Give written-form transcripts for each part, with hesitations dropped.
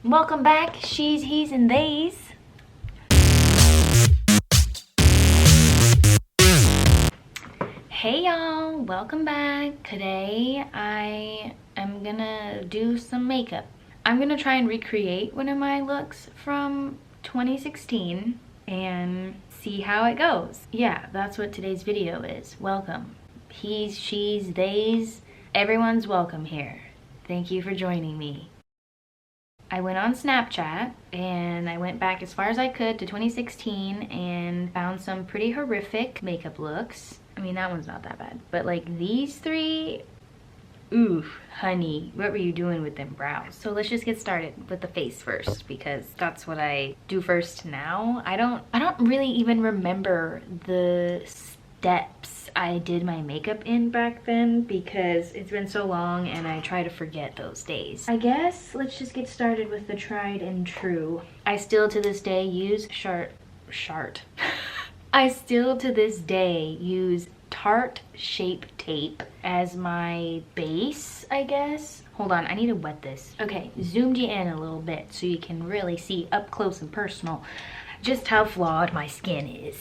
Welcome back, she's, he's, and theys. Hey y'all, welcome back. Today I am gonna do some makeup. I'm gonna try and recreate one of my looks from 2016 and see how it goes. Yeah, that's what today's video is. Welcome. He's, she's, theys, everyone's welcome here. Thank you for joining me. I went on Snapchat and I went back as far as I could to 2016 and found some pretty horrific makeup looks. I mean, that one's not that bad, but like these three, oof, honey, what were you doing with them brows? So let's just get started with the face first because that's what I do first now. I don't really even remember the steps I did my makeup in back then because it's been so long and I try to forget those days. I guess let's just get started with the tried and true. I still to this day use I still to this day use Tarte Shape Tape as my base, I guess. Hold on, I need to wet this. Okay, zoomed you in a little bit so you can really see up close and personal just how flawed my skin is.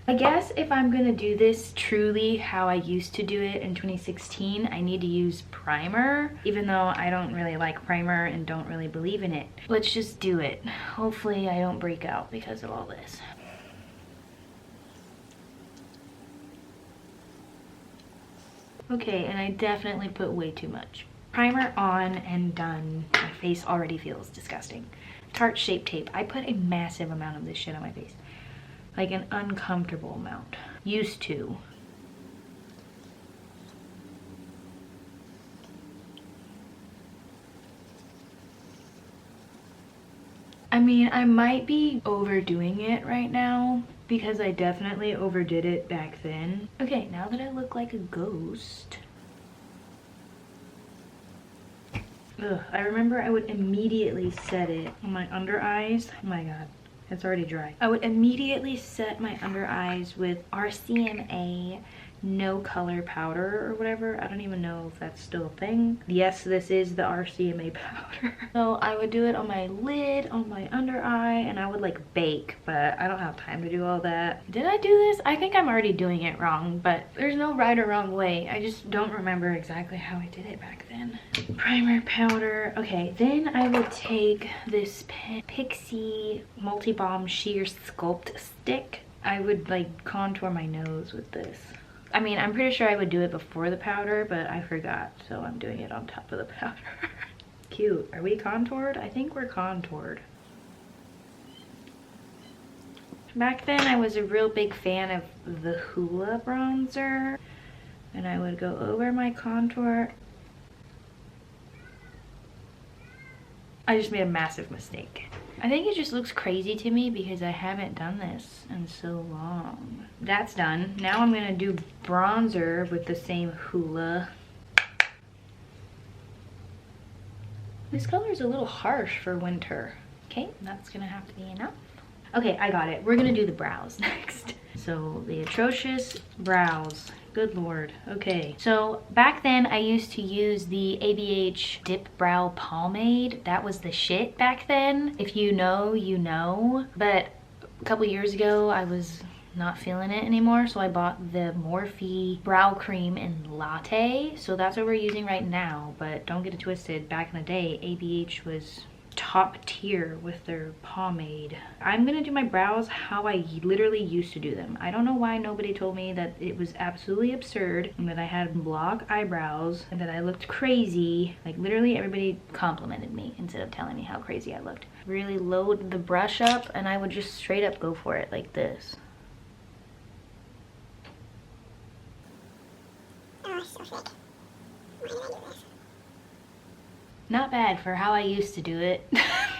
I guess if I'm gonna do this truly how I used to do it in 2016, I need to use primer, even though I don't really like primer and don't really believe in it. Let's just do it. Hopefully I don't break out because of all this. Okay, and I definitely put way too much. Primer on and done. My face already feels disgusting. Tarte Shape Tape. I put a massive amount of this shit on my face. Like an uncomfortable amount. Used to. I mean, I might be overdoing it right now because I definitely overdid it back then. Okay, now that I look like a ghost. Ugh, I remember I would immediately set it on my under eyes. Oh my god. It's already dry. I would immediately set my under eyes with RCMA no color powder or whatever. I don't even know if that's still a thing. Yes, this is the RCMA powder. So I would do it on my lid, on my under eye, and I would like bake, but I don't have time to do all that. Did I do this? I think I'm already doing it wrong, but there's no right or wrong way. I just don't remember exactly how I did it back then. Primer, powder. Okay, then I would take this Pixi Multi Balm Sheer Sculpt Stick. I would like contour my nose with this. I mean, I'm pretty sure I would do it before the powder, but I forgot, so I'm doing it on top of the powder. Cute. Are we contoured? I think we're contoured. Back then, I was a real big fan of the Hoola bronzer, and I would go over my contour. I just made a massive mistake. I think it just looks crazy to me because I haven't done this in so long. That's done. Now I'm gonna do bronzer with the same Hoola. This color is a little harsh for winter. Okay, that's gonna have to be enough. Okay, I got it. We're gonna do the brows next. So the atrocious brows. Good lord. Okay, so back then I used to use the ABH Dip Brow Pomade. That was the shit back then. If you know, you know. But a couple years ago I was not feeling it anymore, so I bought the Morphe Brow Cream in Latte. So that's what we're using right now, but don't get it twisted. Back in the day, ABH was top tier with their pomade. I'm gonna do my brows how I literally used to do them. I don't know why nobody told me that it was absolutely absurd and that I had block eyebrows and that I looked crazy. Like literally everybody complimented me instead of telling me how crazy I looked. Really load the brush up and I would just straight up go for it like this. Oh, so fake. Why did I do this? Not bad for how I used to do it.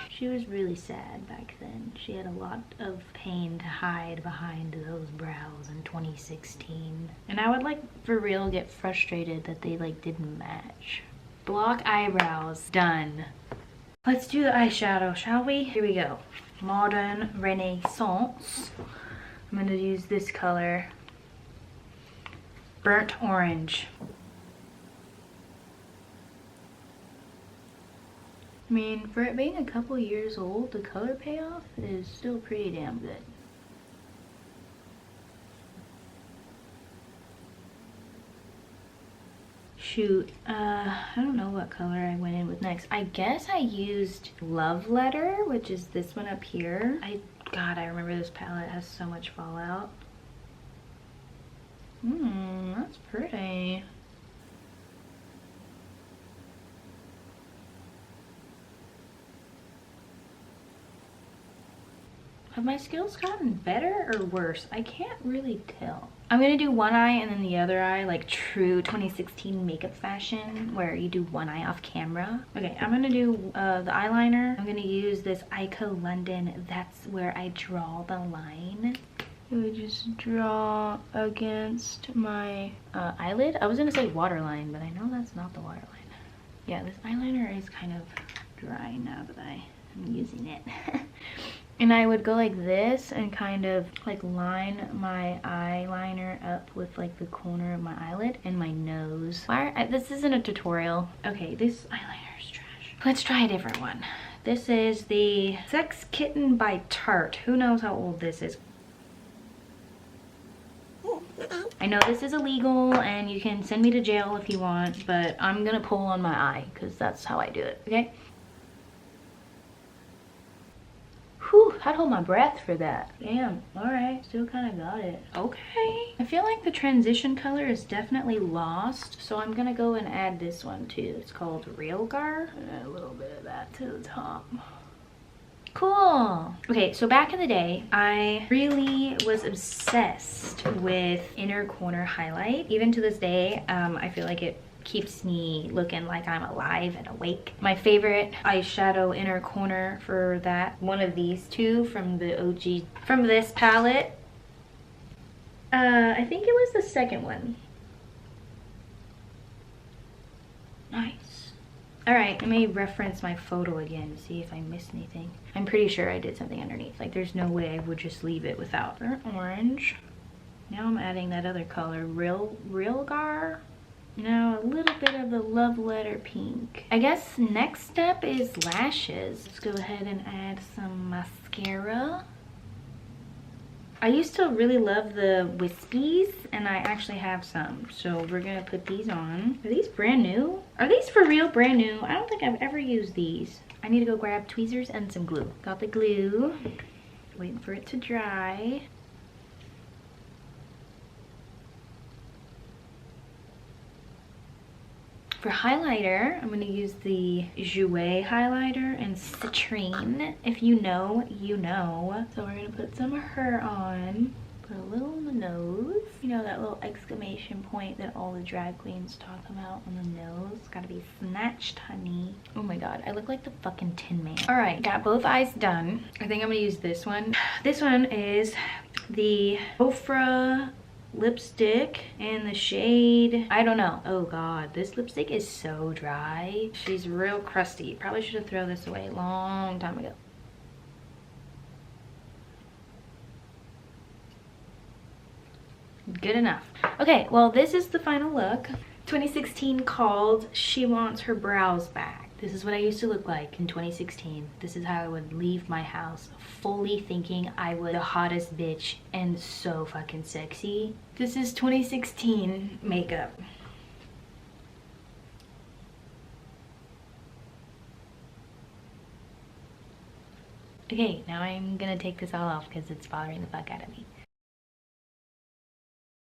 She was really sad back then. She had a lot of pain to hide behind those brows in 2016. And I would like for real get frustrated that they like didn't match. Block eyebrows, done. Let's do the eyeshadow, shall we? Here we go. Modern Renaissance. I'm gonna use this color. Burnt orange. I mean, for it being a couple years old, the color payoff is still pretty damn good. Shoot, I don't know what color I went in with next. I guess I used Love Letter, which is this one up here. God, I remember this palette has so much fallout. That's pretty. Have my skills gotten better or worse? I can't really tell. I'm gonna do one eye and then the other eye, like true 2016 makeup fashion, where you do one eye off camera. Okay, I'm gonna do the eyeliner. I'm gonna use this Ico London. That's where I draw the line. I would just draw against my eyelid. I was gonna say waterline, but I know that's not the waterline. Yeah, this eyeliner is kind of dry now that I'm using it. And I would go like this and kind of like line my eyeliner up with like the corner of my eyelid and my nose. This isn't a tutorial. Okay, this eyeliner is trash. Let's try a different one. This is the Sex Kitten by Tarte. Who knows how old this is? I know this is illegal and you can send me to jail if you want, but I'm gonna pull on my eye because that's how I do it, okay? Whew, I'd hold my breath for that. Damn, alright, still kind of got it. Okay. I feel like the transition color is definitely lost, so I'm gonna go and add this one too. It's called Realgar. Add a little bit of that to the top. Cool. Okay, so back in the day, I really was obsessed with inner corner highlight. Even to this day, I feel like it keeps me looking like I'm alive and awake. My favorite eyeshadow inner corner for that, one of these two from the OG, from this palette. I think it was the second one. Nice. All right, let me reference my photo again to see if I missed anything. I'm pretty sure I did something underneath. Like there's no way I would just leave it without. Burnt orange. Now I'm adding that other color, Realgar. Now a little bit of the Love Letter pink. I guess next step is lashes. Let's go ahead and add some mascara. I used to really love the Wispies and I actually have some. So we're gonna put these on. Are these brand new? Are these for real brand new? I don't think I've ever used these. I need to go grab tweezers and some glue. Got the glue. Waiting for it to dry. For highlighter, I'm going to use the Jouer highlighter and Citrine. If you know, you know. So we're going to put some of her on. Put a little on the nose. You know that little exclamation point that all the drag queens talk about on the nose? Gotta be snatched, honey. Oh my god, I look like the fucking Tin Man. Alright, got both eyes done. I think I'm going to use this one. This one is the Ofra lipstick in the shade, I don't know. Oh god, this lipstick is so dry. She's real crusty. Probably should have thrown this away a long time ago. Good enough. Okay, well this is the final look. 2016 called She Wants Her Brows Back. This is what I used to look like in 2016. This is how I would leave my house, fully thinking I was the hottest bitch and so fucking sexy. This is 2016 makeup. Okay, now I'm gonna take this all off because it's bothering the fuck out of me.